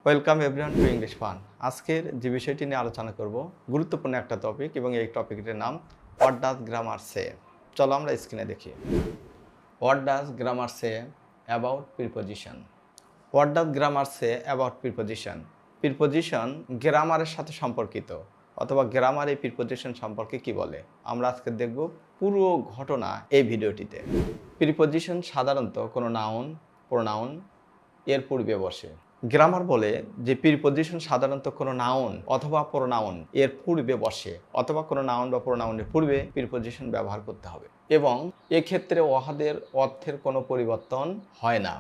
Welcome everyone to English fun. আজকের যে বিষয়টি নিয়ে আলোচনা করব গুরুত্বপূর্ণ একটা টপিক এবং এই টপিকটির নাম হোয়াট ডাজ গ্রামার সে। চলো আমরা স্ক্রিনে দেখি। What does grammar say about preposition. What does grammar say about preposition. Preposition গ্রামারের সাথে সম্পর্কিত অথবা গ্রামার এই প্রিপোজিশন সম্পর্কে কি বলে আমরা আজকে দেখব পুরো ঘটনা এই ভিডিওটিতে। প্রিপোজিশন সাধারণত কোনো নাউন, প্রোনাউন এর পূর্বে বসে। গ্রামার বলে যে প্রিপোজিশন সাধারণত কোনো নাউন অথবা প্রোনাউন এর পূর্বে বসে অথবা কোনো নাউন বা প্রোনাউনের পূর্বে প্রিপোজিশন ব্যবহার করতে হবে এবং এক্ষেত্রে উহাদের অর্থের কোনো পরিবর্তন হয় না।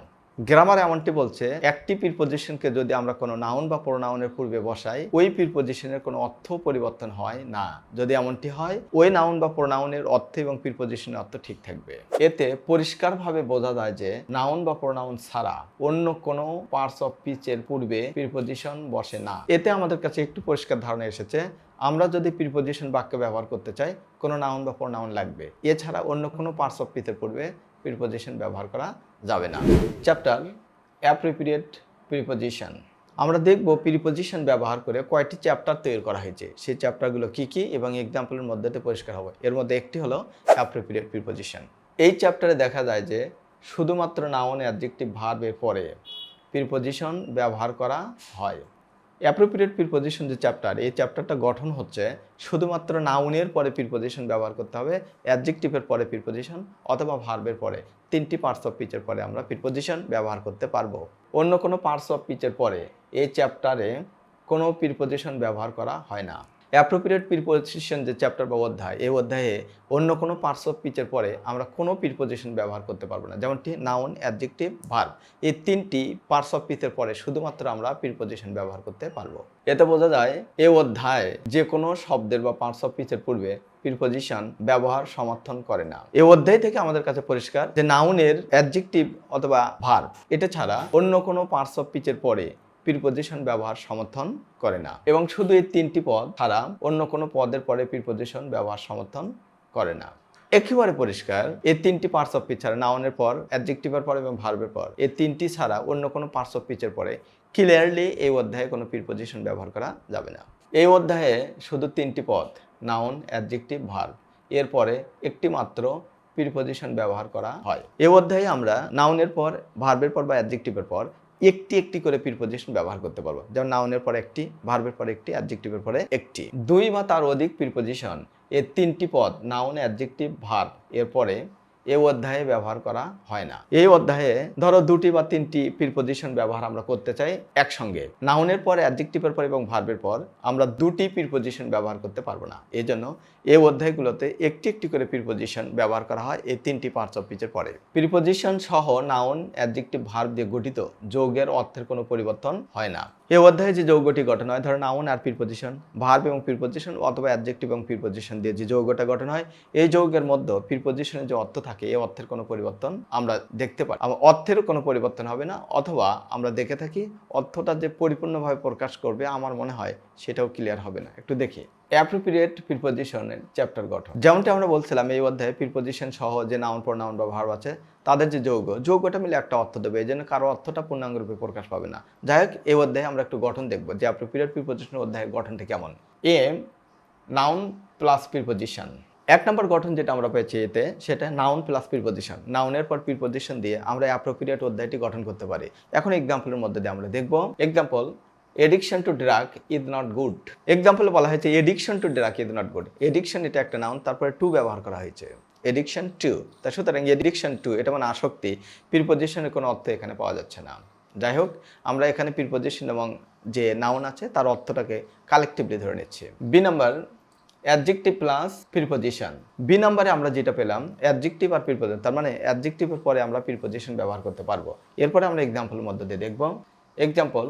গ্রামার এমনটি বলছে একটি প্রিপোজিশনকে যদি আমরা কোনো নাউন বা প্রোনাউনের পূর্বে বসাই ওই প্রিপোজিশনের কোনো অর্থ পরিবর্তন হয় না। যদি এমনটি হয় ওই নাউন বা প্রোনাউনের অর্থ এবং প্রিপোজিশনের অর্থ ঠিক থাকবে। এতে পরিষ্কারভাবে বোঝা যায় যে নাউন বা প্রোনাউন ছাড়া অন্য কোনো পার্টস অফ স্পিচের পূর্বে প্রিপোজিশন বসে না। এতে আমাদের কাছে একটু পরিষ্কার ধারণা এসেছে আমরা যদি প্রিপোজিশন বাক্য ব্যবহার করতে চাই কোনো নাউন বা প্রোনাউন লাগবে, এছাড়া অন্য কোনো পার্টস অফ স্পিচের পূর্বে প্রিপোজিশন ব্যবহার করা যাবে না। Chapter appropriate preposition. আমরা দেখব প্রিপোজিশন ব্যবহার করে কয়টি চ্যাপ্টার তৈরি করা হয়েছে, সেই চ্যাপ্টারগুলো কি কি এবং এক্সাম্পলের মধ্যে পরিষ্কার হবে। এর মধ্যে একটি হলো অ্যাপ্রোপ্রিয়েট প্রিপোজিশন। এই চ্যাপ্টারে দেখা যায় যে শুধুমাত্র নাউন, অ্যাডজেক্টিভ, ভার্বের পরে প্রিপোজিশন ব্যবহার করা হয়। অ্যাপ্রোপ্রিয়েট প্রিপোজিশন যে চ্যাপ্টার, এই চ্যাপ্টারটা গঠন হচ্ছে শুধুমাত্র নাউনের পরে প্রিপোজিশন ব্যবহার করতে হবে, অ্যাডজেক্টিভের পরে প্রিপোজিশন অথবা ভার্বের পরে তিনটি পার্টস অফ স্পিচের পরে আমরা প্রিপোজিশন ব্যবহার করতে পারবো। অন্য কোনো পার্টস অফ স্পিচের পরে এই চ্যাপ্টারে কোনো প্রিপোজিশন ব্যবহার করা হয় না। অ্যাপ্রোপ্রিয়েট প্রিপোজিশন যে চ্যাপ্টার বা অধ্যায়, এই অধ্যায়ে অন্য কোনো পার্টস অফ স্পিচের পরে আমরা কোনো প্রিপোজিশন ব্যবহার করতে পারবো না, যেমনটি নাউন, অ্যাডজেক্টিভ, ভার্ব। এই তিনটি পার্টস অফ স্পিচের পরে শুধুমাত্র আমরা প্রিপোজিশন ব্যবহার করতে পারবো। এতে বোঝা যায় এই অধ্যায় যে কোনো শব্দের বা পার্টস অফ স্পিচের পূর্বে প্রিপোজিশন ব্যবহার সমর্থন করে না। এই অধ্যায় থেকে আমাদের কাছে পরিষ্কার যে নাউনের, অ্যাডজেক্টিভ অথবা ভার্ব এটা ছাড়া অন্য কোনো পার্টস অফ স্পিচের পরে প্রিপোজিশন ব্যবহার সমর্থন করে না এবং শুধু এই তিনটি পদ ছাড়া অন্য কোনো পদের পরে প্রিপোজিশন ব্যবহার সমর্থন করে না। একেবারে পরিষ্কার এই তিনটি পার্টস অফ স্পিচ ছাড়া, নাউনের পর, অ্যাডজেক্টিভের পর এবং ভার্বের পর, এই তিনটি ছাড়া অন্য কোনো পার্টস অফ স্পিচের পরে ক্লিয়ারলি এই অধ্যায়ে কোনো প্রিপোজিশন ব্যবহার করা যাবে না। এই অধ্যায়ে শুধু তিনটি পদ, নাউন, অ্যাডজেক্টিভ, ভার্ব, এরপরে একটি মাত্র প্রিপোজিশন ব্যবহার করা হয়। এই অধ্যায়ে আমরা নাউনের পর, ভার্বের পর বা অ্যাডজেক্টিভের পর একটি একটি করে প্রিপোজিশন ব্যবহার করতে পারবো। যেমন নাউনের পর একটি, ভার্বের পর একটি, অ্যাডজেক্টিভের পরে একটি। দুই বা তার অধিক প্রিপোজিশন, এর তিনটি পদ, নাউন, অ্যাডজেক্টিভ, ভার্ব, এরপরে এই অধ্যায়ে ব্যবহার করা হয় না। এই অধ্যায়ে ধরো দুটি বা তিনটি প্রিপোজিশন ব্যবহার আমরা করতে চাই একসঙ্গে, নাউনের পর, অ্যাডজেক্টিভের পর এবং ভার্বের পর আমরা দুটি প্রিপোজিশন ব্যবহার করতে পারবো না। এই জন্য এই অধ্যায়গুলোতে একটি একটি করে প্রিপোজিশন ব্যবহার করা হয় এই তিনটি পার্টস অফ স্পিচের পরে। প্রিপোজিশন সহ নাউন, অ্যাডজেক্টিভ, ভার্ব দিয়ে গঠিত যৌগের অর্থের কোনো পরিবর্তন হয় না। এই অধ্যায়ে যে যৌগটি গঠন হয়, ধরো নাউন আর প্রিপোজিশন, ভার্ব এবং প্রিপোজিশন অথবা অ্যাডজেক্টিভ এবং প্রিপোজিশন দিয়ে যে যৌগটা গঠন হয়, এই যৌগের মধ্যে প্রিপোজিশনের যে অর্থ থাকে এই অর্থের কোনো পরিবর্তন আমরা দেখতে পাই। অর্থের কোনো পরিবর্তন হবে না, অথবা আমরা দেখে থাকি অর্থটা যে পরিপূর্ণভাবে প্রকাশ করবে আমার মনে হয় সেটাও ক্লিয়ার হবে না। একটু দেখি অ্যাপ্রোপ্রিয়েট প্রিপোজিশনের চ্যাপ্টার গঠন। যেমনটা আমরা বলছিলাম এই অধ্যায়ে প্রিপোজিশন সহ যে নাউন, প্রোনাউন বা ভার্ব আছে তাদের যে যৌগটা মিলে একটা অর্থ দেবে, এই জন্য কারো অর্থটা পূর্ণাঙ্গরূপে প্রকাশ পাবে না। যাই হোক, এই অধ্যায়ে আমরা একটু গঠন দেখবো যে অ্যাপ্রোপ্রিয়েট প্রিপোজিশনের অধ্যায়ের গঠনটা কেমন। Noun plus preposition. এক নম্বর গঠন যেটা আমরা পেয়েছি এতে, সেটা নাউন প্লাস প্রিপোজিশন। নাউনের পর প্রিপোজিশন দিয়ে আমরা অ্যাপ্রোপ্রিয়েট অধ্যায়টি গঠন করতে পারি। এখন এক্সাম্পলের মধ্যে দিয়ে আমরা দেখব। Example, addiction to drug is not good. এক্সাম্পলে বলা হয়েছে addiction to drug is not good. Addiction এটা একটা নাউন, তারপরে টু ব্যবহার করা হয়েছে, এডিকশন টু। তা সুতরাং এডিকশন টু এটা মানে আসক্তি, প্রিপোজিশনের কোনো অর্থ এখানে পাওয়া যাচ্ছে না। যাই হোক, আমরা এখানে প্রিপোজিশন এবং যে নাউন আছে তার অর্থটাকে কালেকটিভলি ধরে নিচ্ছি। B number, adjective plus preposition. B নাম্বারে আমরা যেটা পেলাম অ্যাডজেক্টিভ আর প্রিপোজিশন, তার মানে অ্যাডজেক্টিভের পরে আমরা প্রিপোজিশন ব্যবহার করতে পারবো। এরপরে আমরা এক্সাম্পলের মধ্যে দিয়ে দেখব। Example,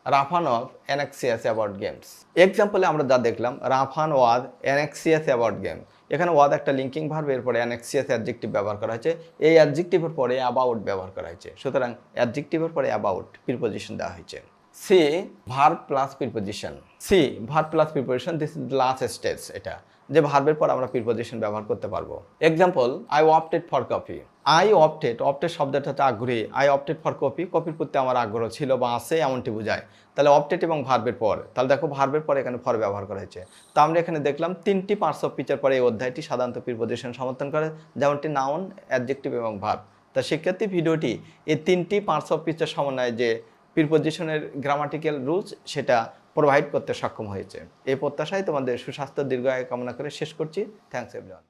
Rafan was anxious about games. এক্সাম্পলে আমরা যা দেখলাম, Rafan was anxious about game, এখানে ওয়াজ একটা লিঙ্কিং ভার্ব, এরপরে অ্যানক্সিয়াস অ্যাডজেক্টিভ ব্যবহার করা হয়েছে, এই অ্যাডজেক্টিভের পরে অ্যাবাউট ব্যবহার করা হয়েছে। সুতরাং অ্যাডজেক্টিভের পরে অ্যাবাউট প্রিপোজিশন দেওয়া হয়েছে। C, verb plus preposition. C, verb plus preposition, this is last stage. এটা যে ভার্বের পর আমরা প্রিপোজিশন ব্যবহার করতে পারবো। Example, I opted for copy. I opted, opted শব্দটা হচ্ছে আগ্রহী। আই অপটেড ফর কপি, কপির প্রতি আমার আগ্রহ ছিল বা আছে এমনটি বোঝায়। তাহলে অপটেড এবং ভার্বের পর, তাহলে দেখো ভার্বের পর এখানে ফর ব্যবহার করা হয়েছে। তো আমরা এখানে দেখলাম 3টি পার্টস অফ স্পিচের পরে এই অধ্যায়টি সাধারণত প্রিপোজিশন সমর্থন করে, যেমনটি নাউন, অ্যাডজেক্টিভ এবং ভার্ব। তা শিক্ষার্থী ভিডিওটি এই 3টি পার্টস অফ স্পিচের সমন্বয়ে যে প্রিপোজিশনের গ্রামাটিক্যাল রুলস সেটা প্রোভাইড করতে সক্ষম হয়েছে। এই প্রত্যাশায় তোমাদের সুস্বাস্থ্য দীর্ঘায়ু কামনা করে শেষ করছি। Thanks everyone.